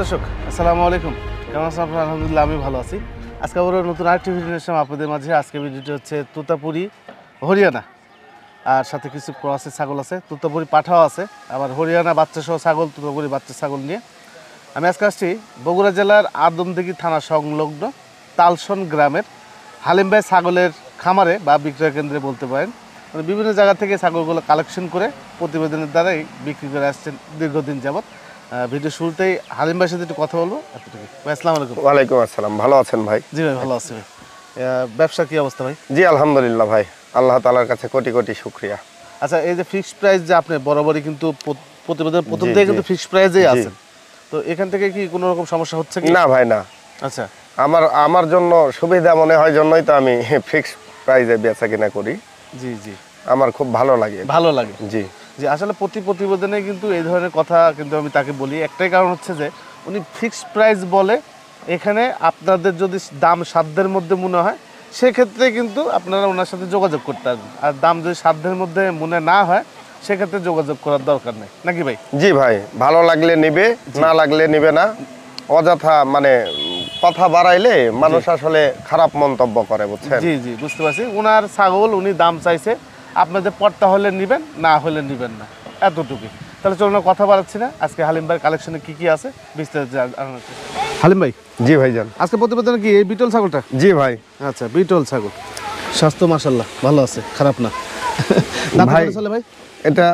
দর্শক আসসালামু আলাইকুম, কেমন আছেন আপনারা? আলহামদুলিল্লাহ আমি ভালো আছি। আজকে আবার নতুন আরেকটি ভিডিও নিয়ে আসলাম আপনাদের মাঝে। আজকে ভিডিওটি হচ্ছে তোতাপুরি হরিয়ানা, আর সাথে কিছু ক্রসের ছাগল আছে, তোতাপুরি পাঠাও আছে, আবার হরিয়ানা বাচ্চা সহ ছাগল, তোতাপুরি বাচ্চা ছাগল নিয়ে আমি আজকে আসছি বগুড়া জেলার আদমদিঘি থানা সংলগ্ন তালসন গ্রামের হালিম ভাই ছাগলের খামারে বা বিক্রয় কেন্দ্রে বলতে পারেন। মানে বিভিন্ন জায়গা থেকে ছাগলগুলো কালেকশন করে প্রতিবেদনের দ্বারাই বিক্রি করে আসছেন দীর্ঘদিন যাবত। ভিডিও শুরুতেই হালিম ভাইয়ের সাথে একটু কথা বলবো। ভাই আসসালামু আলাইকুম। ওয়ালাইকুম আসসালাম। ভালো আছেন ভাই? জি ভাই ভালো আছি ভাই। ব্যবসার কি অবস্থা ভাই? জি আলহামদুলিল্লাহ ভাই, আল্লাহ তাআলার কাছে কোটি কোটি শুকরিয়া। আচ্ছা, এই যে ফিক্সড প্রাইস যে আপনি বরাবরই কিন্তু প্রতিবেদন প্রথম থেকে কিন্তু ফিক্সড প্রাইসেই আছেন, তো এখান থেকে কি কোনো রকম সমস্যা হচ্ছে কি? না ভাই না। আচ্ছা, আমার জন্য সুবিধা মনে হয় জন্যই তো আমি ফিক্সড প্রাইসে বেচা কিনা করি। জি জি, আমার খুব ভালো লাগে। ভালো লাগে। জি জি, আসলে প্রতিবেদনে কিন্তু এই ধরনের কথা কিন্তু আমি তাকে বলি, একটাই কারণ হচ্ছে যে উনি ফিক্সড প্রাইস বলে। এখানে আপনাদের যদি দাম সাধ্যের মধ্যে মনে হয় সেক্ষেত্রে কিন্তু আপনারা ওনার সাথে যোগাযোগ করতে পারবেন, আর দাম যদি সাধ্যের মধ্যে মনে না হয় সেক্ষেত্রে যোগাযোগ করার দরকার নেই, নাকি ভাই? জি ভাই, ভালো লাগলে নিবে, না লাগলে নিবে না। অযথা মানে কথা বাড়াইলে মানুষ আসলে খারাপ মন্তব্য করে, বুঝছেন? জি জি, বুঝতে পারছি। ওনার ছাগল উনি দাম চাইছে, আপনাদের পড়তা হলে নেবেন, না হলে নেবেন না, এতটুকুই। তাহলে চলুন না কথা বাড়াচ্ছি না, আজকে হালিম ভাইয়ের কালেকশনে কি কি আছে বিস্তারিত জানার চেষ্টা করি। হালিম ভাই, জি ভাইজান, আজকে প্রতিবেদনে কি এই বিটল ছাগলটা? জি ভাই। আচ্ছা, বিটল ছাগল, স্বাস্থ্য মাশাআল্লাহ ভালো আছে, খারাপ না ভাই চলে ভাই। এটা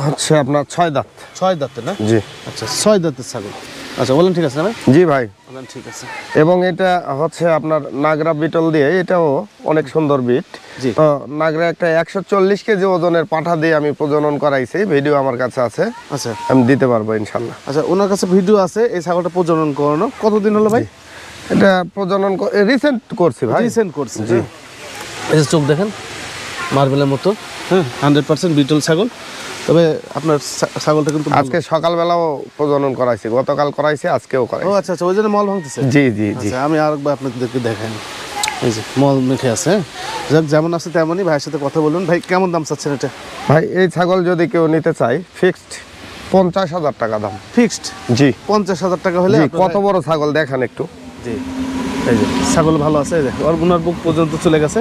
হচ্ছে আপনার 6 দাঁত। 6 দাঁতের না? জি। আচ্ছা, 6 দাঁতের ছাগল। আচ্ছা, বলেন ঠিক আছে না ভাই? জি ভাই বলেন ঠিক আছে। এবং এটা হচ্ছে আপনার নাগরা বিটল দিয়ে, এটাও অনেক সুন্দর বিট। জি। তো নাগরা একটা 140 কেজি ওজনের পাঠা দিয়ে আমি প্রজনন করাইছি, ভিডিও আমার কাছে আছে। আচ্ছা, আমি দিতে পারবো ইনশাল্লাহ। আচ্ছা, ওনার কাছে ভিডিও আছে এই ছাগলটা প্রজনন করানো। কতদিন হলো ভাই? এটা প্রজনন রিসেন্ট করছি ভাই। রিসেন্ট করছি। জি। এই যে চোখ দেখেন মার্বেলের মতো, হ্যাঁ, 100% বিটল ছাগল। তবে আপনার ছাগলটা কিন্তু আজকে সকালবেলাও প্রজনন করাইছি, গতকাল করাইছি, আজকেও ও করাইছি। আচ্ছা আচ্ছা, ওই জন্য মল ভাঙতেছে। জি জি জি। আচ্ছা, আমি আরেকবার আপনাদেরকে দেখাই। এই যে মল মেখে আছে, যাক যেমন আছে তেমনই। ভাইয়ের সাথে কথা বলুন। ভাই কেমন দাম চাচ্ছেন এটা? ভাই এই ছাগল যদি কেউ নিতে চায়, ফিক্সড 50,000 টাকা দাম। ফিক্সড? জি। 50,000 টাকা হলে? কত বড় ছাগল দেখেন একটু। জি, এই যে ছাগল ভালো আছে, এই যে ওনার বুক পর্যন্ত চলে গেছে,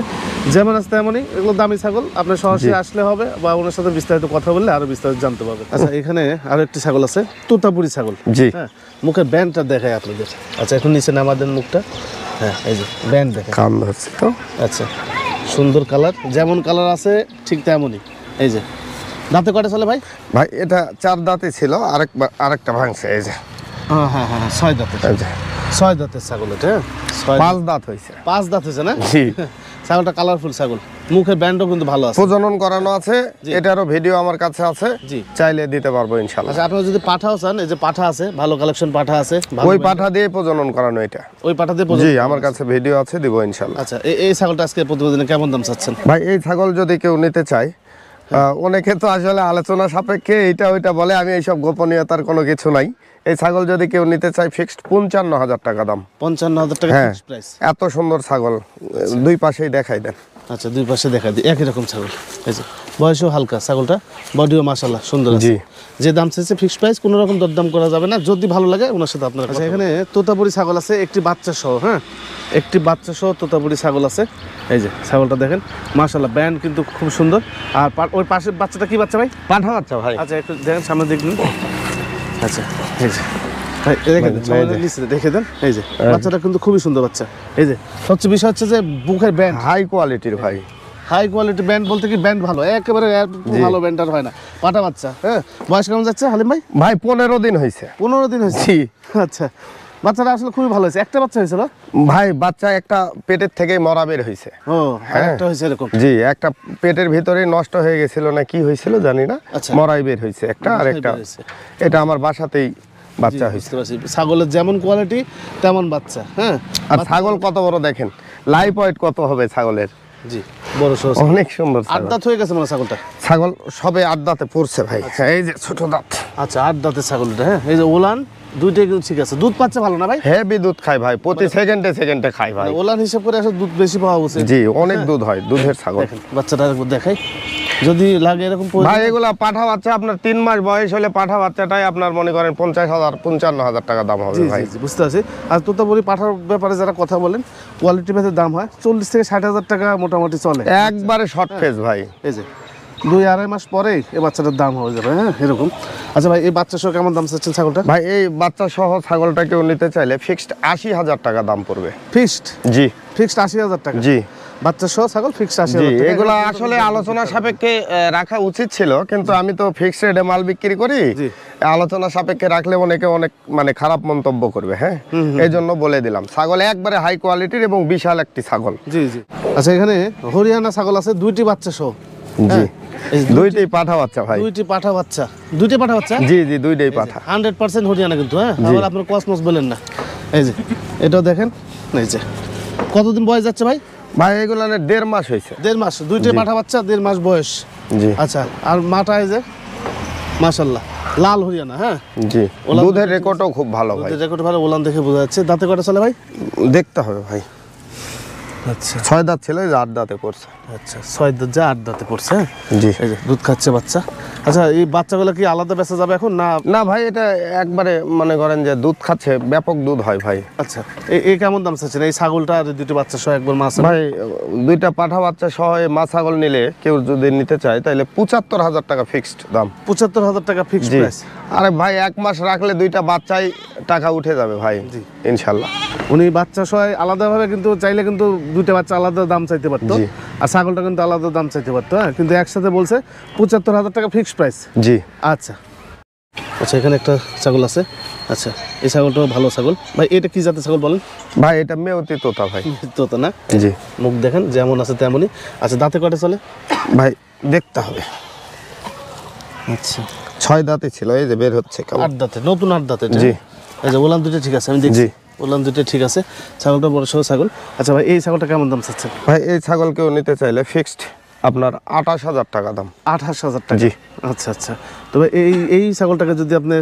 যেমন আছে তেমনই। এগুলো দামি ছাগল, আপনার সরাসরি আসলে হবে বা ওনার সাথে বিস্তারিত কথা বললে আরো বিস্তারিত জানতে পারবেন। আচ্ছা, এখানে আরো একটি ছাগল আছে, তোতাপুরি ছাগল। জি। হ্যাঁ, মুখের ব্যান্ডটা দেখায় আপনাদের। আচ্ছা, এখন নিচে নামাদের মুখটা। হ্যাঁ, এই যে ব্যান্ড দেখেন, কান ধরছে তো। আচ্ছা, সুন্দর কালার, যেমন কালার আছে ঠিক তেমনই। এই যে দাঁতে কয়টা চলে ভাই? ভাই এটা 4 দাঁতই ছিল, আরেকটা ভাঙছে। এই যে হ্যাঁ হ্যাঁ হ্যাঁ, 6 দাঁতের। এই যে 6 দাঁতের ছাগল এটা। 5 দাঁত হয়েছে। 5 দাঁত হয়েছে না? জি। ছাগলটা কালারফুল ছাগল, মুখের ব্যান্ডও কিন্তু ভালো আছে। প্রজনন করানো আছে, এটারও ভিডিও আমার কাছে আছে। জি, চাইলে দিতে পারবো ইনশাআল্লাহ। আচ্ছা, আপনারা যদি পাঠাও চান, এই যে পাঠা আছে, ভালো কালেকশন পাঠা আছে। ওই পাঠা দিয়ে প্রজনন করানো এটা। ওই পাঠা দিয়ে জি, আমার কাছে ভিডিও আছে, দিব ইনশাআল্লাহ। আচ্ছা, এই ছাগলটা আজকে প্রতিবেদনে কেমন দাম চাচ্ছেন? ভাই এই ছাগল যদি কেউ নিতে চায়, অনেকে তো আসলে আলোচনা সাপেক্ষে এইটা ওইটা বলে, আমি এইসব গোপনীয়তার কোনো কিছু নাই। এই ছাগল যদি কেউ নিতে চায়, ফিক্সড 55,000 টাকা দাম। 55,000 টাকা হ্যাঁ, ফিক্সড প্রাইস। এত সুন্দর ছাগল, দুই পাশেই দেখাই দেন। আচ্ছা, দুই পাশে দেখা দিই, একই রকম ছাগল। এই যে বয়সও হালকা, ছাগলটা বডিও মাশাআল্লাহ সুন্দর আছে। জি। যে দাম চাইছে ফিক্সড প্রাইস, কোনো রকম দরদাম করা যাবে না, যদি ভালো লাগে ওনার সাথে আপনার। আচ্ছা, এখানে তোতাপুরি ছাগল আছে একটি বাচ্চা সহ। হ্যাঁ, একটি বাচ্চা সহ তোতাপুরি ছাগল আছে। এই যে ছাগলটা দেখেন মাশাআল্লাহ, ব্যান্ড কিন্তু খুব সুন্দর। আর ওই পাশের বাচ্চাটা কি বাচ্চা ভাই? পাঠা বাচ্চা ভাই। আচ্ছা, একটু দেখেন, সামনে দেখুন। আচ্ছা, এই যে দেখে দেন, এই যে বাচ্চাটা কিন্তু খুবই সুন্দর বাচ্চা। এই যে সবচেয়ে বিষয় হচ্ছে যে বুকের ব্যান্ড হাই কোয়ালিটির ভাই। হাই কোয়ালিটি ব্যান্ড বলতে কি ব্যান্ড ভালো, একেবারে ভালো ব্যান্ড আর হয় না। পাটা বাচ্চা। হ্যাঁ, বয়স কেমন যাচ্ছে হালিম ভাই? ভাই 15 দিন হয়েছে। 15 দিন হয়েছে? জি। আচ্ছা, বাচ্চাটা আসলে খুবই ভালো হয়েছে। একটা বাচ্চা হয়েছিল ভাই, বাচ্চা একটা পেটের থেকে মরা বের হয়েছে। ও, একটা হয়েছে এরকম? জি, একটা পেটের ভিতরে নষ্ট হয়ে গেছিল না কি হয়েছিল জানি না, মরাই বের হয়েছে একটা। আর একটা এটা আমার বাসাতেই বাচ্চা হয়েছে। ছাগলের যেমন কোয়ালিটি তেমন বাচ্চা। হ্যাঁ, আর ছাগল কত বড় দেখেন, লাইফ ওয়েট কত হবে ছাগলের। জি, বড় সরো, অনেক সুন্দর। 8 দাঁত হয়ে গেছে মানে ছাগলটা? ছাগল সবে 8 দাঁতে পড়ছে ভাই। এই যে ছোট দাঁত। আচ্ছা, 8 দাঁতের ছাগলটা। হ্যাঁ, এই যে ওলান দুইটাই কিন্তু ঠিক আছে। দুধ পাচ্ছে ভালো না ভাই? হেভি দুধ খায় ভাই, প্রতি সেকেন্ডে খায় ভাই। ওলান হিসাব করে আসলে দুধ বেশি পাওয়া উচিত। জি, অনেক দুধ হয়, দুধের ছাগল। দেখেন বাচ্চাটা একবার দেখাই। যদি লাগে এরকম ভাই এগুলা পাঠা বাচ্চা আপনার 3 মাস বয়স হলে পাঠা বাচ্চাটাই আপনার মনে করেন 50,000 55,000 টাকা দাম হবে ভাই। জি বুঝতে পারছি। আর তোতাপুরি পাঠার ব্যাপারে যারা কথা বলেন কোয়ালিটি ভেদে দাম হয় 40 থেকে 60,000 টাকা মোটামুটি চলে একবারে শর্ট ফেজ ভাই। এই যে 2-2.5 মাস পরে এই বাচ্চাটার দাম হয়ে যাবে, হ্যাঁ এরকম। আচ্ছা ভাই এই বাচ্চা সহ কেমন দাম চাচ্ছেন ছাগলটা? ভাই এই বাচ্চা সহ ছাগলটা কেউ নিতে চাইলে ফিক্সড 80,000 টাকা দাম পড়বে। ফিক্সড? জি ফিক্সড 80,000 টাকা। জি বাচ্চা সহ ছাগল ফিক্সড 80,000 জি, টাকা। এগুলো আসলে আলোচনা সাপেক্ষে রাখা উচিত ছিল, কিন্তু আমি তো ফিক্সড রেটে মাল বিক্রি করি। জি। আলোচনা সাপেক্ষে রাখলে অনেকে অনেক মানে খারাপ মন্তব্য করবে, হ্যাঁ এই জন্য বলে দিলাম। ছাগল একবারে হাই কোয়ালিটির এবং বিশাল একটি ছাগল। জি জি। আচ্ছা এখানে হরিয়ানা ছাগল আছে 2টি বাচ্চা সহ। জি এই দুইটাই পাঠা বাচ্চা ভাই। 2টি পাঠা বাচ্চা। 2টি পাঠা বাচ্চা? জি জি দুইটাই পাঠা। 100% হরিয়ানা কিন্তু, হ্যাঁ আবার আপনার কসমস বলেন না। এই যে এটাও দেখেন, এই যে কতদিন বয়স যাচ্ছে ভাই? ভাই এগুলো 1.5 মাস হয়েছে। 1.5 মাস। 2টি পাঠা বাচ্চা 1.5 মাস বয়স। জি আচ্ছা আর মাটা এই যে মাশাআল্লাহ লাল হরিয়ানা, হ্যাঁ জি দুধের রেকর্ডও খুব ভালো ভাই। দুধের রেকর্ড ভালো, ওলান দেখে বোঝা যাচ্ছে। দাঁতে কয়টা চলে ভাই? দেখতে হবে ভাই। আচ্ছা 6 দাঁত ছিল, 8 দাঁতে পড়ছে। আচ্ছা 6 দাঁত যা 8 দাঁতে পড়ছে, হ্যাঁ জি এই যে দুধ খাচ্ছে বাচ্চা। আচ্ছা এই বাচ্চাগুলো কি আলাদা বেচা যাবে এখন না? না ভাই এটা একবারে মনে করেন যে দুধ খাচ্ছে, ব্যাপক দুধ হয় ভাই। আচ্ছা এই কেমন দাম চাচ্ছেন এই ছাগলটা আর 2টি বাচ্চা সহ একবার মাছ? ভাই 2টা পাঠা বাচ্চা সহ মা ছাগল নিলে কেউ যদি নিতে চায় তাহলে 75,000 টাকা ফিক্সড দাম। 75,000 টাকা ফিক্সড জি প্রাইস? আরে ভাই 1 মাস রাখলে 2টা বাচ্চাই টাকা উঠে যাবে ভাই। জি ইনশাল্লাহ। উনি বাচ্চা সহ আলাদাভাবে কিন্তু চাইলে কিন্তু 2টা বাচ্চা আলাদা দাম চাইতে পারতো, জি। আর ছাগলটা কিন্তু আলাদা দাম চাইতে পারতো, হ্যাঁ কিন্তু একসাথে বলছে 75,000 টাকা ফিক্সড প্রাইস। জি আচ্ছা আচ্ছা এখানে একটা ছাগল আছে। আচ্ছা এই ছাগলটাও ভালো ছাগল ভাই। এটা কি জাতের ছাগল বলেন? ভাই এটা মেয়তি তোতা ভাই। তোতা না? জি মুখ দেখেন যেমন আছে তেমনই। আচ্ছা দাঁতে কয়টা চলে ভাই? দেখতে হবে। আচ্ছা 6 দাঁতে ছিল, এই যে বের হচ্ছে কেমন। 8 দাঁতে, নতুন 8 দাঁতে। জি এই যে ওলান 2টা ঠিক আছে, আমি দেখছি জি। ওলান 2টা ঠিক আছে। ছাগলটা বড় সহ ছাগল। আচ্ছা ভাই এই ছাগলটা কেমন দাম চাচ্ছেন? ভাই এই ছাগল কেউ নিতে চাইলে ফিক্সড আপনার 28,000 টাকা দাম। 28,000 টাকা? জি। আচ্ছা আচ্ছা। তবে এই ছাগলটাকে যদি আপনি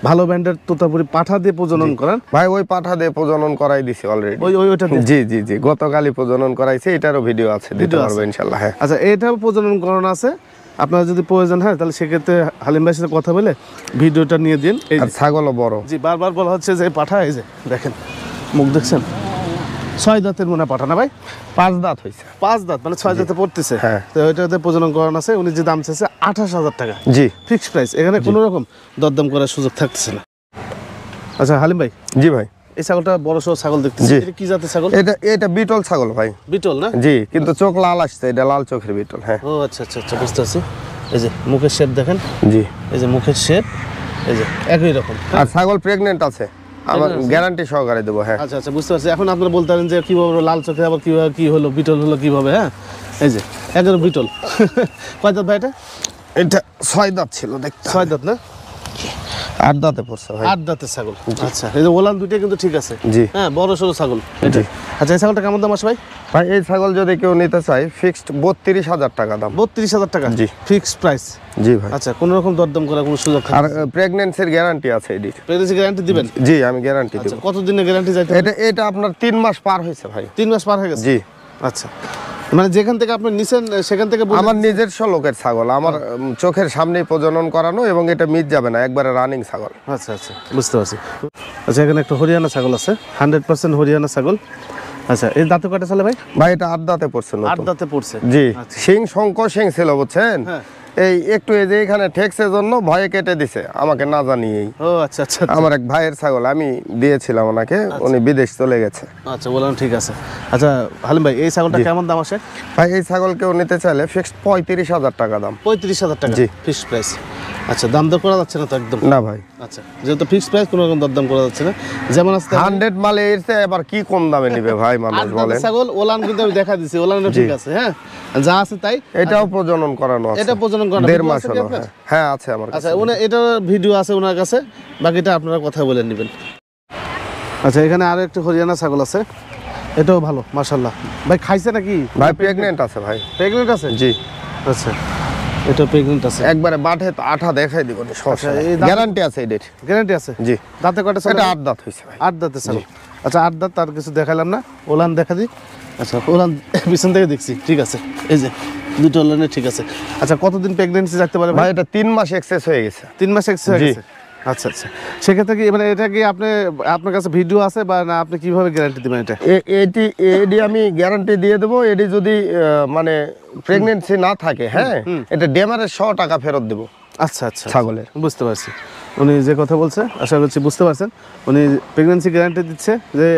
ভালো ব্র্যান্ডের তোতাপুরি পাঠা দিয়ে প্রজনন করান? ভাই ওই পাঠা দিয়ে প্রজনন করাই দিছি অলরেডি। ওইটা দিয়ে? জি জি জি গতকালই প্রজনন করাইছি, এটারও ভিডিও আছে, দিতে পারবো ইনশাআল্লাহ। হ্যাঁ আচ্ছা এটাও প্রজনন করানো আছে, আপনার যদি প্রয়োজন হয় তাহলে সেক্ষেত্রে হালিম ভাইয়ের সাথে কথা বলে ভিডিওটা নিয়ে দিন। এই আর ছাগলও বড়। জি বারবার বলা হচ্ছে যে পাঠা, এই যে দেখেন মুখ দেখছেন। 6 দাঁতের মনে পাঠা না ভাই? 5 দাঁত হয়েছে। 5 দাঁত মানে 6 দাঁতে পড়তেছে, হ্যাঁ। তো ওইটাতে প্রজনন করানো আছে। উনি যে দাম চাইছে 28,000 টাকা জি ফিক্সড প্রাইস, এখানে কোনো রকম দরদাম করার সুযোগ থাকতেছে না। আচ্ছা হালিম ভাই জি ভাই এই ছাগলটা বড় সহ ছাগল দেখতেছি, জি। এটা কি জাতের ছাগল? এটা বিটল ছাগল ভাই। বিটল না? জি কিন্তু চোখ লাল আসছে, এটা লাল চোখের বিটল। হ্যাঁ ও আচ্ছা আচ্ছা আচ্ছা বুঝতে পারছি। এই যে মুখের শেপ দেখেন, জি। এই যে মুখের শেপ এই যে একই রকম। আর ছাগল প্রেগনেন্ট আছে, আমার গ্যারান্টি সহকারে দেবো। হ্যাঁ আচ্ছা আচ্ছা বুঝতে পারছি। এখন আপনারা বলতে পারেন যে কিভাবে লাল চোখে আবার কিভাবে কি হলো বিটল হলো কিভাবে, হ্যাঁ এই যে একদম বিটল। কয় দাঁত ভাই এটা? এটা 6 দাঁত ছিল, দেখতে 6 দাঁত না? 8 দাঁতে পড়ছে ভাই। 8 দাঁতের ছাগল। আচ্ছা এই যে ওলান 2টা কিন্তু ঠিক আছে, জি হ্যাঁ বড় সড়ো ছাগল এটা। আচ্ছা এই ছাগলটা কেমন দাম আসে ভাই? ভাই এই ছাগল যদি কেউ নিতে চায় ফিক্সড 32,000 টাকা দাম। 32,000 টাকা? জি। Fixed price? জি ভাই। আচ্ছা কোনো রকম দরদাম করার কোনো সুযোগ আর থাকবে? প্রেগন্যান্সির গ্যারান্টি আছে এটির। প্রেগন্যান্সি গ্যারান্টি দিবেন? জি আমি গ্যারান্টি আচ্ছা দেব। কতদিনের গ্যারান্টি চাইতে? এটা আপনার 3 মাস পার হয়েছে ভাই। 3 মাস পার হয়ে গেছে? জি আচ্ছা মানে যেখান থেকে আপনি নিছেন সেখান থেকে আমার নিজস্ব লোকের ছাগল, আমার চোখের সামনেই প্রজনন করানো, এবং এটা মিস যাবে না, একবারে রানিং ছাগল। আচ্ছা আচ্ছা বুঝতে পারছি। আচ্ছা এখানে একটা হরিয়ানা ছাগল আছে, 100% হরিয়ানা ছাগল। আচ্ছা এই দাঁতে কয়টা চলে ভাই? ভাই এটা 8 দাঁতে পড়ছে। 8 দাঁতে পড়ছে? জি আচ্ছা। শিং শঙ্কর শিং ছিল বুঝছেন, হ্যাঁ। এই একটু এই যে এখানে ঠেকসের জন্য ভয়ে কেটে দিছে আমাকে না জানিয়েই। ও আচ্ছা আচ্ছা আমার এক ভাইয়ের ছাগল, আমি দিয়েছিলাম ওনাকে, উনি বিদেশ চলে গেছে। আচ্ছা বললাম ঠিক আছে। আচ্ছা হালিম ভাই এই ছাগলটা কেমন দাম আসে? ভাই এই ছাগল কেউ নিতে চাইলে ফিক্সড 35,000 টাকা দাম। 35,000 টাকা? জি। Fixed price? আচ্ছা দাম দর করা যাচ্ছে না তো একদম? না ভাই আচ্ছা যেহেতু ফিক্সড প্রাইস কোনো রকম দরদাম করা যাচ্ছে না, যেমন আছে 100 মালে এসে এবার কি কম দামে নিবে ভাই মানুষ বলেন। ছাগল ওলান কিন্তু আমি দেখা দিছি, ওলানও ঠিক আছে, হ্যাঁ যা আছে তাই। এটাও প্রজনন করানো আছে, এটা প্রজনন করানো 1.5 মাস আছে কি হলো। আপনার? হ্যাঁ আছে আমার কাছে। আচ্ছা এটা ভিডিও আছে ওনার কাছে, বাকিটা আপনারা কথা বলে নেবেন। আচ্ছা এখানে আরো একটা হরিয়ানা ছাগল আছে, এটাও ভালো মাশাআল্লাহ। ভাই খাইছে নাকি? ভাই প্রেগনেন্ট আছে ভাই। প্রেগনেন্ট আছে? জি আচ্ছা এটা প্রেগনেন্ট আছে, একবারে বাটে আঠা দেখাই দিব, সমস্যা এই নেই, গ্যারান্টি আছে এর। গ্যারান্টি আছে? জি দাঁতে কয়টা ছাগল? এটা 8 দাঁত হইছে ভাই। 8 দাঁতের ছাগল। আচ্ছা 8 দাঁত তার কিছু দেখালাম না, ওলান দেখা দিই। আচ্ছা ওলান পিছন থেকে দেখছি ঠিক আছে, এই যে দুটো লাইনে ঠিক আছে। আচ্ছা কতদিন প্রেগন্যান্সি থাকতে পারে ভাই এটা 3 মাস এক্সেস হয়ে গেছে। 3 মাস এক্সেস হয়ে গেছে। আচ্ছা আচ্ছা, সেক্ষেত্রে কি মানে এটা কি আপনার কাছে ভিডিও আছে বা না, আপনি কিভাবে গ্যারান্টি দিবেন এটা? এডি আমি গ্যারান্টি দিয়ে দেবো। এডি যদি মানে প্রেগন্যান্সি না থাকে, হ্যাঁ, এটা ডেমারের 100 টাকা ফেরত দেবো। আচ্ছা আচ্ছা, ছাগলের। বুঝতে পারছি উনি যে কথা বলছে, আশা করছি বুঝতে পারছেন। উনি প্রেগন্যান্সি গ্যারান্টি দিচ্ছে যে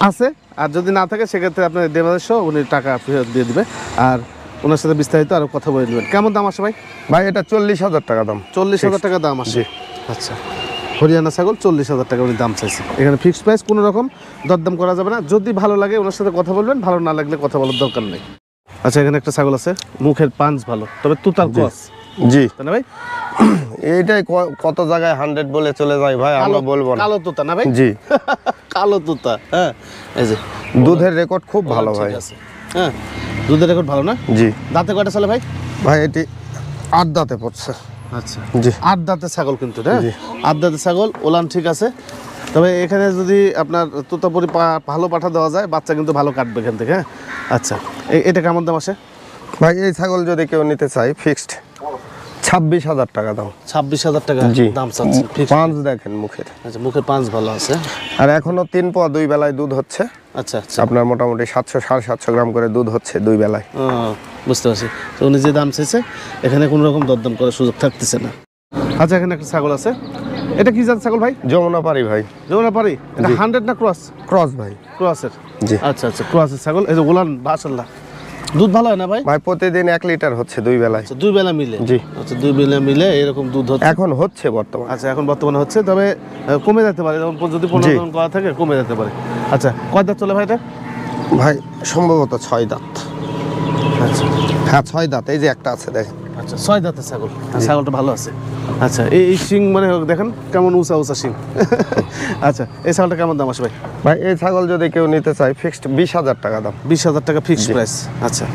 আছে, আর যদি না থাকে সেক্ষেত্রে আপনার ডেমারের সহ উনি টাকা ফেরত দিয়ে দিবে। আর ওনার সাথে বিস্তারিত আরও কথা বলে দেবেন। কেমন দাম আসে ভাই? ভাই এটা 40,000 টাকা দাম। 40,000 টাকা দাম আসে। আচ্ছা, হরিয়ানা ছাগল 40,000 টাকা উনি দাম চাইছে। এখানে ফিক্সড প্রাইস, কোনো রকম দরদাম করা যাবে না। যদি ভালো লাগে ওনার সাথে কথা বলবেন, ভালো না লাগলে কথা বলার দরকার নেই। আচ্ছা, এখানে একটা ছাগল আছে, মুখের পাঞ্চ ভালো, তবে তুতার ক্রস। জি, তাই না ভাই? এইটাই কত জায়গায় 100 বলে চলে যায় ভাই, আমরা বলবো না। কালো তুতা না ভাই? জি, কালো তুতা। হ্যাঁ, এই যে দুধের রেকর্ড খুব ভালো ভাই। ঠিক আছে, হ্যাঁ, দুধের রেকর্ড ভালো না? জি। দাঁতে কয়টা চলে ভাই? ভাই এটি 8 দাঁতে পড়ছে। আচ্ছা জি, 8 দাঁতের ছাগল কিন্তু, হ্যাঁ, জি। 8 দাঁতের ছাগল, ওলান ঠিক আছে। তবে এখানে যদি আপনার তোতাপুরি ভালো পাঠা দেওয়া যায়, বাচ্চা কিন্তু ভালো কাটবে এখান থেকে। হ্যাঁ, আচ্ছা, এটা কেমন দাম আসে ভাই? এই ছাগল যদি কেউ নিতে চায়, ফিক্সড 26,000 টাকা দাম। 26,000 টাকা জি, দাম চাচ্ছেন। পাঁচ দেখেন মুখের। আচ্ছা, মুখের পাঁচ ভালো আছে। আর এখনো 3 পোয়া 2 বেলায় দুধ হচ্ছে। আচ্ছা আচ্ছা, আপনার মোটামুটি 700-750 গ্রাম করে দুধ হচ্ছে 2 বেলায়। বুঝতে পারছি। তো উনি যে দাম চাইছে, এখানে কোনো রকম দরদাম করার সুযোগ থাকতেছে না। আচ্ছা, এখানে একটা ছাগল আছে, এটা কি জাত ছাগল ভাই? যমুনা পারি ভাই। যমুনা পারি, এটা 100 না ক্রস? ক্রস ভাই। ক্রসের। জি। আচ্ছা আচ্ছা, ক্রসের ছাগল। এই যে ওলান মাশাআল্লাহ, দুধ ভালো হয় না ভাই? ভাই প্রতিদিন 1 লিটার হচ্ছে 2 বেলায়। আচ্ছা, 2 বেলা মিলে? জি। আচ্ছা, 2 বেলা মিলে এরকম দুধ হচ্ছে এখন হচ্ছে বর্তমানে। আচ্ছা, এখন বর্তমানে হচ্ছে, তবে কমে যেতে পারে, যেমন যদি 15 দিন করা থাকে কমে যেতে পারে। আচ্ছা, কয় দাঁত চলে ভাই এটা? ভাই সম্ভবত 6 দাঁত। আচ্ছা হ্যাঁ, 6 দাঁত। এই যে একটা আছে দেখেন। আচ্ছা, 6 দাঁতের ছাগল, ছাগলটা ভালো আছে। আচ্ছা, এই শিং মানে দেখেন কেমন উঁচা উঁচা শিং। আচ্ছা, এই ছাগলটা কেমন দাম আসে ভাই? ভাই এই ছাগল যদি কেউ নিতে চায়, ফিক্সড 20,000 টাকা দাম। 20,000 টাকা ফিক্সড প্রাইস। আচ্ছা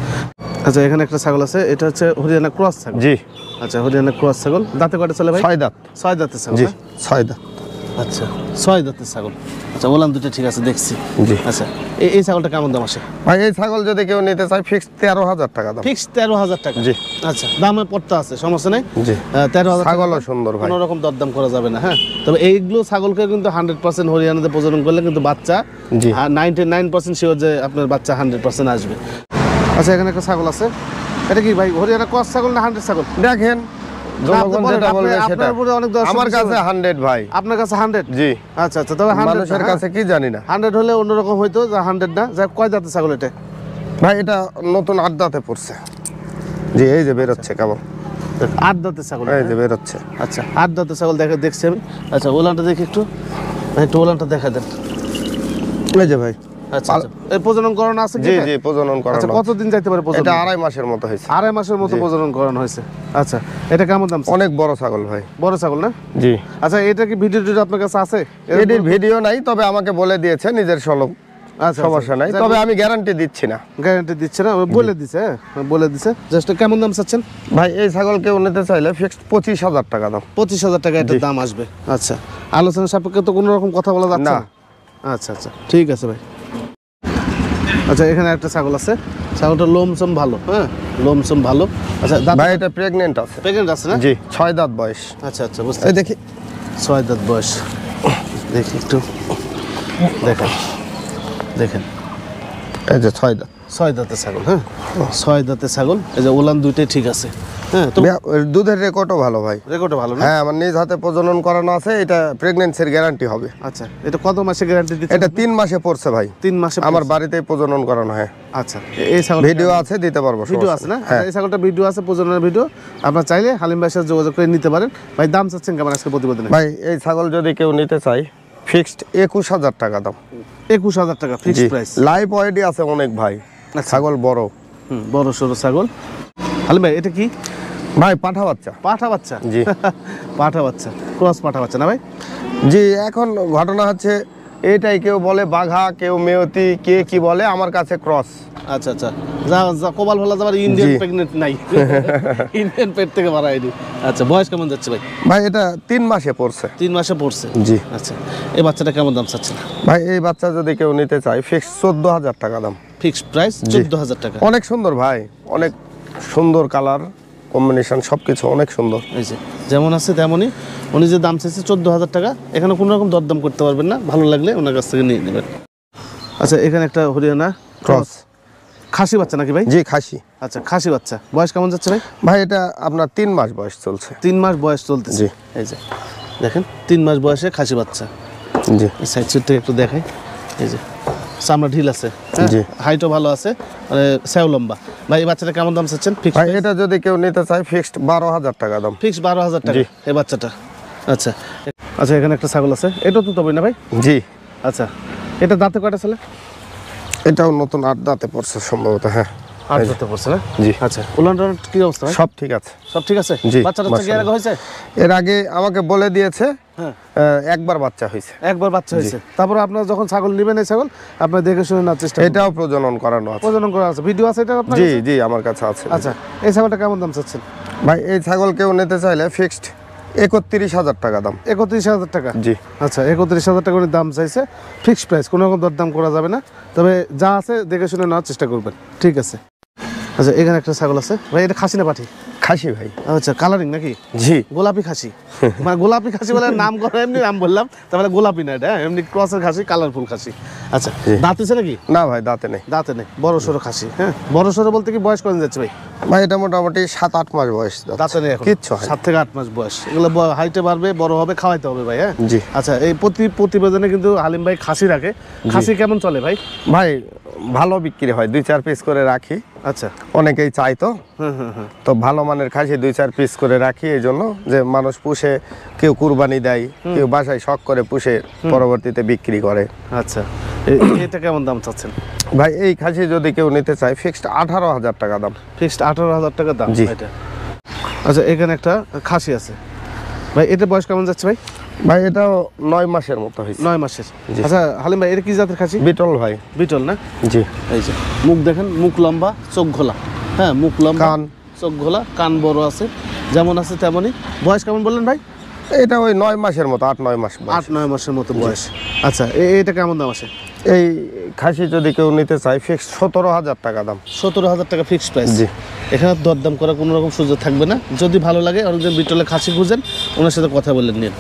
আচ্ছা, এখানে একটা ছাগল আছে, এটা হচ্ছে হরিয়ানা ক্রস ছাগল। জি। আচ্ছা, হরিয়ানা ক্রস ছাগল, দাঁতে কয়টা চলে ভাই? 6 দাঁত। 6 দাঁতের ছাগল। জি, না? 6 দাঁত। আচ্ছা, 6 দাঁতের ছাগল। আচ্ছা, ওলান দুটো ঠিক আছে, দেখছি। জি। আচ্ছা, এই ছাগলটা কেমন দাম আসে? ভাই এই ছাগল যদি কেউ নিতে চায়, ফিক্সড 13,000 টাকা দাম। ফিক্সড 13,000 টাকা? জি। আচ্ছা, দামে পড়তে আছে, সমস্যা নেই। জি। 13,000 ছাগলও সুন্দর ভাই। কোনো রকম দরদাম করা যাবে না। হ্যাঁ, তবে এইগুলো ছাগলকে কিন্তু 100% হরিয়ানাতে প্রজনন করলে কিন্তু বাচ্চা, জি, 99% শিওর যে আপনার বাচ্চা 100% আসবে। আচ্ছা, এখানে একটা ছাগল আছে, এটা কি ভাই হরিয়ানা ক্রস ছাগল না 100 ছাগল? দেখেন জনগণ যেটা বলবে সেটা। আপনার উপরে অনেক দর্শক আমার কাছে 100 ভাই। আপনার কাছে 100? জি। আচ্ছা আচ্ছা, তবে 100 মানুষের কাছে কি জানি না। 100 হলে অন্যরকম হইতো, যা 100 না। যাই, কয় দাঁতের ছাগল এটা? ভাই এটা নতুন 8 দাঁতে পড়ছে। জি, এই যে বের হচ্ছে কেবল। 8 দাঁতের ছাগল? এই যে বের হচ্ছে। আচ্ছা, 8 দাঁতের ছাগল দেখছি আমি। আচ্ছা, ওলানটা দেখি একটু, একটু ওলানটা দেখা দেন। এই যে ভাই। আচ্ছা আচ্ছা, এই প্রজনন করানো আছে কি? জি জি, প্রজনন করানো। আচ্ছা, কতদিন যাইতে পারে প্রজনন? এটা 2.5 মাসের মতো হয়েছে। 2.5 মাসের মতো প্রজনন করানো হয়েছে। আচ্ছা, এটা কেমন দাম? অনেক বড় ছাগল ভাই। বড় ছাগল না? জি। আচ্ছা, এটা কি ভিডিও আপনার কাছে আছে? এটির ভিডিও নাই, তবে আমাকে বলে দিয়েছে নিজের শলক। আচ্ছা, সমস্যা নাই, তবে আমি গ্যারান্টি দিচ্ছি না। গ্যারান্টি দিচ্ছে না, বলে দিছে। হ্যাঁ, বলে দিছে। জাস্ট কেমন দাম চাচ্ছেন ভাই? এই ছাগল কেউ নিতে চাইলে ফিক্সড 25,000 টাকা দাম। 25,000 টাকা এটার দাম আসবে। আচ্ছা, আলোচনা সাপেক্ষে তো কোনো রকম কথা বলা যাচ্ছে না। না? আচ্ছা আচ্ছা, ঠিক আছে ভাই। আচ্ছা, এখানে একটা ছাগল আছে, ছাগলটা লোমসম ভালো। হ্যাঁ, লোমসম ভালো। আচ্ছা, ভাই এটা প্রেগন্যান্ট আছে। প্রেগন্যান্ট আছে না? জি, 6 দাঁত বয়স। আচ্ছা আচ্ছা, বুঝতে এই দেখি। 6 দাঁত বয়স। দেখি একটু, দেখেন দেখেন, এই যে 6 দাঁত। 6 দাঁতের ছাগল। হ্যাঁ, 6 দাঁতের ছাগল। এই যে ওলান দুইটাই ঠিক আছে। হ্যাঁ, তো দুধের রেকর্ডও ভালো ভাই। রেকর্ডও ভালো না? হ্যাঁ, আমার নিজ হাতে প্রজনন করানো আছে। এটা প্রেগন্যান্সির গ্যারান্টি হবে। আচ্ছা, এটা কত মাসে গ্যারান্টি দিচ্ছে? এটা 3 মাসে পড়ছে ভাই। 3 মাসে আমার বাড়িতেই প্রজনন করানো হয়। আচ্ছা, এই ছাগল ভিডিও আছে, দিতে পারবো। ভিডিও আছে না? হ্যাঁ, এই ছাগলটা ভিডিও আছে, প্রজননের ভিডিও। আপনারা চাইলে হালিম ভাইয়ের সাথে যোগাযোগ করে নিতে পারেন। ভাই, দাম চাচ্ছেন কেমন আজকে প্রতিবেদনে? ভাই এই ছাগল যদি কেউ নিতে চায়, ফিক্সড 21,000 টাকা দাম। 21,000 টাকা ফিক্সড প্রাইস। লাইভ ওয়েডি আছে অনেক ভাই। ছাগল বড়। বড় সরো ছাগল। হালিম ভাই, এটা কি ভাই? পাঠা বাচ্চা। পাঠা বাচ্চা? জি। পাঠা বাচ্চা, ক্রস পাঠা বাচ্চা না ভাই? জি, এখন ঘটনা হচ্ছে এইটাই, কেউ বলে বাঘা, কেউ মেয়তি, কে কি বলে, আমার কাছে ক্রস। আচ্ছা আচ্ছা, যা কোবাল ভালো যাবার ইন্ডিয়ান জি। প্রেগনেন্ট নাই। ইন্ডিয়ান পেট থেকে বাড়ায়নি। আচ্ছা, বয়স কেমন যাচ্ছে ভাই? ভাই এটা 3 মাসে পড়ছে। 3 মাসে পড়ছে? জি। আচ্ছা, এই বাচ্চাটা কেমন দাম চাচ্ছেন? ভাই এই বাচ্চা যদি কেউ নিতে চায়, ফিক্সড 14,000 টাকা দাম। ফিক্সড প্রাইস 14,000 টাকা? অনেক সুন্দর ভাই, অনেক সুন্দর কালার কম্বিনেশন, সবকিছু অনেক সুন্দর। এই যে যেমন আছে তেমনই, উনি যে দাম চাইছে 14,000 টাকা, এখানে কোনো রকম দরদাম করতে পারবেন না, ভালো লাগলে ওনার কাছ থেকে নিয়ে নেবেন। আচ্ছা, এখানে একটা হরিয়ানা ক্রস, খাসি বাচ্চা নাকি ভাই? জি খাসি। আচ্ছা, খাসি বাচ্চা, বয়স কেমন যাচ্ছে ভাই? ভাই এটা আপনার 3 মাস বয়স চলছে। 3 মাস বয়স চলতেছে। জি। এই যে দেখেন 3 মাস বয়সে খাসি বাচ্চা। জি। এই সাইড থেকে একটু দেখাই, এই যে চামড়া ঢিল আছে, জি। হাইটও ভালো আছে, মানে সেও লম্বা। ভাই এই বাচ্চাটা কেমন দাম চাচ্ছেন? ভাই এটা যদি কেউ নিতে চায় ফিক্সড 12,000 টাকা দাম। ফিক্স 12,000 টাকা এই বাচ্চাটা। আচ্ছা আচ্ছা, এখানে একটা ছাগল আছে, এটা তো তবে না ভাই? জি। আচ্ছা, এটা দাঁতে কয়টা ছেলে? এটাও নতুন 8 দাঁতে পড়ছে সম্ভবত। হ্যাঁ 8 দাঁতে পড়ছে না? জি। আচ্ছা, উলান কি অবস্থা ভাই? সব ঠিক আছে। সব ঠিক আছে? জি, বাচ্চাটা কি এর আগে হয়েছে? এর আগে আমাকে বলে দিয়েছে হ্যাঁ, একবার বাচ্চা হয়েছে। একবার বাচ্চা হয়েছে। তারপর আপনারা যখন ছাগল নেবেন, এই ছাগল আপনারা দেখে শুনে নেওয়ার চেষ্টা করবেন। এটাও প্রজনন করানো আছে। প্রজনন করা আছে, ভিডিও আছে এটা আপনার জি কাছে? জি আমার কাছে আছে। আচ্ছা, এই ছাগলটা কেমন দাম চাচ্ছেন? ভাই এই ছাগল কেউ নিতে চাইলে ফিক্সড 31,000 টাকা দাম। 31,000 টাকা? জি। আচ্ছা, 31,000 টাকা করে দাম চাইছে, ফিক্সড প্রাইস, কোনো রকম দরদাম করা যাবে না, তবে যা আছে দেখে শুনে নেওয়ার চেষ্টা করবেন। ঠিক আছে। আচ্ছা, এখানে একটা ছাগল আছে ভাই, এটা খাসি না পাঠি? খাসি ভাই। আচ্ছা, কালারিং নাকি? জি। গোলাপি খাসি, মানে গোলাপি খাসি বলে নাম করে, এমনি নাম বললাম, তারপরে গোলাপি না এটা, এমনি ক্রসের খাসি, কালারফুল খাসি। আচ্ছা, দাঁতেছে নাকি? না ভাই দাঁতে নেই। দাঁতে নেই, বড় সড়ো খাসি। হ্যাঁ, বড় সড়ো বলতে কি বয়স কত যাচ্ছে ভাই? ভাই এটা মোটামুটি 7-8 মাস বয়স। দাঁতে নেই এখন? কিচ্ছু হয় না। 7 থেকে 8 মাস বয়স। এগুলো হাইটে বাড়বে, বড় হবে, খাওয়াইতে হবে ভাই। হ্যাঁ জি। আচ্ছা, এই প্রতিবেদনে কিন্তু হালিম ভাই খাসি রাখে। খাসি কেমন চলে ভাই? ভাই ভালো বিক্রি হয়, 2-4 পিস করে রাখি। আচ্ছা। অনেকেই চাই তো, হ্যাঁ। তো ভালো মানের খাসি 2-4 পিস করে রাখি, এই জন্য যে মানুষ পুষে, কেউ কুরবানি দেয়, কেউ বাসায় শখ করে পুষে পরবর্তীতে বিক্রি করে। আচ্ছা, এটা কেমন দাম চাচ্ছেন? ভাই এই খাসি যদি কেউ নিতে চায় ফিক্সড 18,000 টাকা দাম। ফিক্সড 18,000 টাকা দাম। জি। এটা আচ্ছা, এখানে একটা খাসি আছে ভাই, এটা বয়স কেমন যাচ্ছে ভাই? ভাই এটাও 9 মাসের মতো হয়েছে। 9 মাসের। জি। আচ্ছা হালিম ভাই, এটা কি জাতের খাসি? বিটল ভাই। বিটল না? জি। এই যে মুখ দেখেন, মুখ লম্বা, চোখ ঘোলা। হ্যাঁ, মুখ লম্বা, কান, চোখ ঘোলা, কান বড় আছে, যেমন আছে তেমনই। বয়স কেমন বললেন ভাই? এটা ওই 9 মাসের মতো, 8-9 মাস বয়স। 8-9 মাসের মতো বয়স। আচ্ছা, এটা কেমন দাম আছে? এই খাসি যদি কেউ নিতে চায় ফিক্সড 17,000 টাকা দাম। 17,000 টাকা ফিক্সড প্রাইস। জি। এখানে দরদাম করা কোনো রকম সুযোগ থাকবে না। যদি ভালো লাগে, অনেকজন বিটলে খাসি খুঁজেন, ওনার সাথে কথা বলে নিন।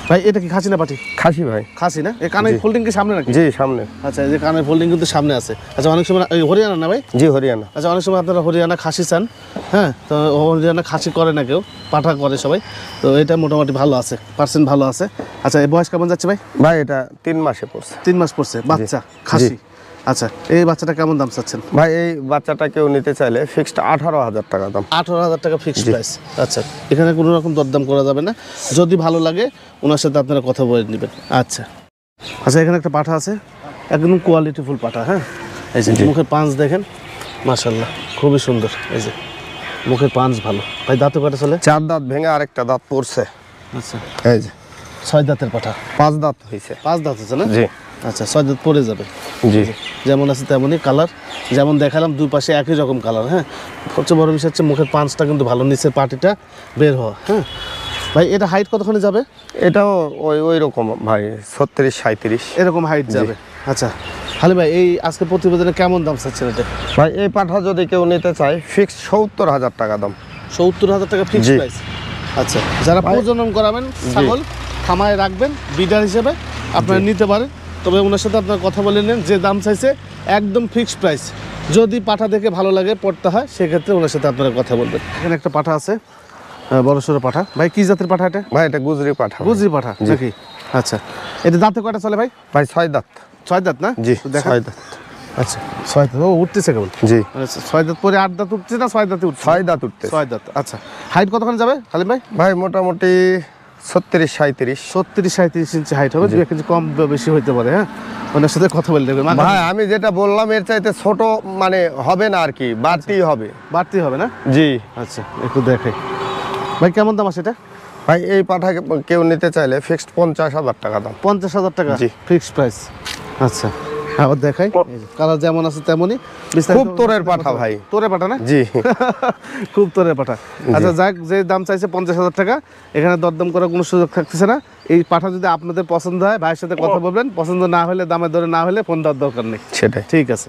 ভাই এটা কি খাসি না পাঠি? খাসি ভাই। খাসি না? এই কানের ফোল্ডিং কি সামনে নাকি? জি সামনে। আচ্ছা, এই যে কানের ফোল্ডিং কিন্তু সামনে আছে। আচ্ছা, অনেক সময় এই হরিয়ানা না ভাই? জি হরিয়ানা। আচ্ছা, অনেক সময় আপনারা হরিয়ানা খাসি চান। হ্যাঁ, তো হরিয়ানা খাসি করে না কেউ, পাঠা করে সবাই। তো এটা মোটামুটি ভালো আছে, পার্সেন্ট ভালো আছে। আচ্ছা, এই বয়স কেমন যাচ্ছে ভাই? ভাই এটা 3 মাসে পড়ছে। 3 মাস পড়ছে, বাচ্চা খাসি। আচ্ছা, এই বাচ্চাটা কেমন দাম চাচ্ছেন? ভাই এই বাচ্চাটা কেউ নিতে চাইলে ফিক্সড 18,000 টাকা দাম। 18,000 টাকা ফিক্সড প্রাইস। আচ্ছা, এখানে কোনো রকম দরদাম করা যাবে না, যদি ভালো লাগে ওনার সাথে আপনারা কথা বলে নেবেন। আচ্ছা আচ্ছা, এখানে একটা পাঠা আছে, একদম কোয়ালিটিফুল পাঠা। হ্যাঁ, এই যে মুখের পাঁচ দেখেন, মাশাআল্লাহ খুবই সুন্দর। এই যে মুখের পাঁচ ভালো। ভাই দাঁতে কয়টা চলে? 4 দাঁত ভেঙে আরেকটা দাঁত পড়ছে। আচ্ছা, এই যে 6 দাঁতের পাঠা। 5 দাঁত হয়েছে। 5 দাঁত আছে না? জি। আচ্ছা, 6 দাঁত পড়ে যাবে। জি। যেমন আছে তেমনই কালার, যেমন দেখালাম দুই পাশে একই রকম কালার। হ্যাঁ, সবচেয়ে বড় বিষয় হচ্ছে মুখের পাঁচটা কিন্তু ভালো, নিচের পাটিটা বের হওয়া। হ্যাঁ ভাই, এটা হাইট কতখানি যাবে? এটাও ওই রকম ভাই, 36-37 এরকম হাইট যাবে। আচ্ছা হালিম ভাই, এই আজকে প্রতিবেদনে কেমন দাম চাচ্ছেন এটা? ভাই এই পাঠা যদি কেউ নিতে চায় ফিক্সড 70,000 টাকা দাম। 70,000 টাকা ফিক্সড জি। প্রাইস। আচ্ছা, যারা প্রজনন করাবেন ছাগল, খামায় রাখবেন বিডার হিসেবে, আপনারা নিতে পারেন। তবে ওনার সাথে আপনার কথা বলে নেন, যে দাম চাইছে একদম ফিক্সড প্রাইস। যদি পাঠা দেখে ভালো লাগে পড়তে হয়, সেক্ষেত্রে ওনার সাথে আপনারা কথা বলবেন। এখানে একটা পাঠা আছে, বড় সড়ো পাঠা। ভাই কি জাতের পাঠা এটা? ভাই এটা গুজরি পাঠা। গুজরি পাঠা নাকি? আচ্ছা, এটা দাঁতে কয়টা চলে ভাই? ভাই 6 দাঁত। 6 দাঁত না? জি, দেখা 6 দাঁত। আচ্ছা, 6 দাঁত। ও উঠতেছে কেবল? জি। আচ্ছা, 6 দাঁত পরে 8 দাঁত উঠছে না 6 দাঁতে উঠছে? 6 দাঁত উঠতে। 6 দাঁত। আচ্ছা, হাইট কতখানি যাবে হালিম ভাই? ভাই মোটামুটি 36-37। 36-37 ইঞ্চি হাইট হবে, 2 ইঞ্চি কম বা বেশি হইতে পারে। হ্যাঁ, ওনার সাথে কথা বলে দেবেন। ভাই আমি যেটা বললাম এর চাইতে ছোট মানে হবে না আর কি, বাড়তি হবে। বাড়তি হবে না? জি। আচ্ছা, একটু দেখাই ভাই, কেমন দাম আছে এটা? ভাই এই পাঠা কেউ নিতে চাইলে ফিক্সড 50,000 টাকা দাম। 50,000 টাকা জি। Fixed price. আচ্ছা, আবার দেখাই, কালার যেমন আছে তেমনই। খুব তোরের পাঠা ভাই। তোরে পাঠা না? জি। খুব তোরের পাঠা। আচ্ছা যাক, যে দাম চাইছে 50,000 টাকা, এখানে দরদাম করার কোনো সুযোগ থাকতেছে না। এই পাঠা যদি আপনাদের পছন্দ হয়, ভাইয়ের সাথে কথা বলবেন। পছন্দ না হলে, দামের দরে না হলে ফোন দেওয়ার দরকার নেই। সেটাই। ঠিক আছে।